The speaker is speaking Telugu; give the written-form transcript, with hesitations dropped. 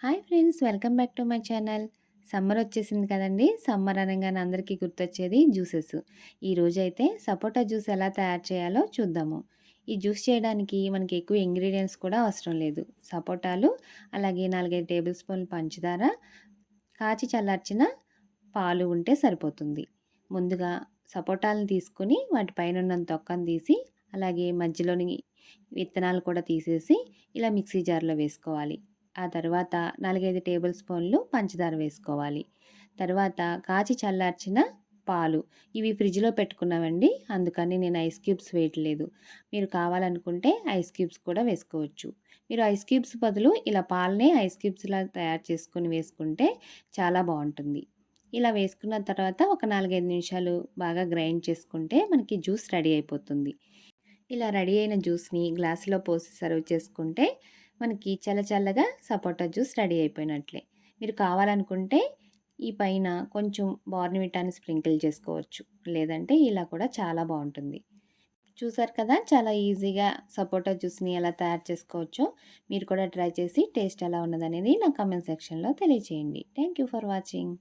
Hi friends, welcome back to my channel. Summer వచ్చేసింది కదండి. సమ్మర్ అనగానే అందరికీ గుర్తొచ్చేది జ్యూసెస్. ఈరోజైతే సపోటా జ్యూస్ ఎలా తయారు చేయాలో చూద్దాము. ఈ జ్యూస్ చేయడానికి మనకి ఎక్కువ ఇంగ్రీడియంట్స్ కూడా అవసరం లేదు. సపోటాలు, అలాగే 4, 5 టేబుల్ స్పూన్లు పంచదార, కాచి చల్లార్చిన పాలు ఉంటే సరిపోతుంది. ముందుగా సపోటాలను తీసుకుని వాటి పైన ఉన్న తొక్కను తీసి, అలాగే మధ్యలోని విత్తనాలు కూడా తీసేసి ఇలా మిక్సీ జార్లో వేసుకోవాలి. ఆ తర్వాత 4, 5 టేబుల్ స్పూన్లు పంచదార వేసుకోవాలి. తర్వాత కాచి చల్లార్చిన పాలు, ఇవి ఫ్రిడ్జ్లో పెట్టుకున్నామండి, అందుకని నేను ఐస్ క్యూబ్స్ వేయట్లేదు. మీరు కావాలనుకుంటే ఐస్ క్యూబ్స్ కూడా వేసుకోవచ్చు. మీరు ఐస్ క్యూబ్స్ బదులు ఇలా పాలనే ఐస్ క్యూబ్స్లా తయారు చేసుకుని వేసుకుంటే చాలా బాగుంటుంది. ఇలా వేసుకున్న తర్వాత ఒక 4, 5 నిమిషాలు బాగా గ్రైండ్ చేసుకుంటే మనకి జ్యూస్ రెడీ అయిపోతుంది. ఇలా రెడీ అయిన జ్యూస్ని గ్లాసులో పోసి సర్వ్ చేసుకుంటే మనకి చల్లచల్లగా సపోటా జ్యూస్ రెడీ అయిపోయినట్లే. మీరు కావాలనుకుంటే ఈ పైన కొంచెం బోర్న్‌విటాని స్ప్రింకిల్ చేసుకోవచ్చు. లేదంటే ఇలా కూడా చాలా బాగుంటుంది. చూసారు కదా, చాలా ఈజీగా సపోటా జ్యూస్ని ఎలా తయారు చేసుకోవచ్చో. మీరు కూడా ట్రై చేసి టేస్ట్ ఎలా ఉన్నదనేది నా కామెంట్ సెక్షన్లో తెలియచేయండి. Thank you for watching.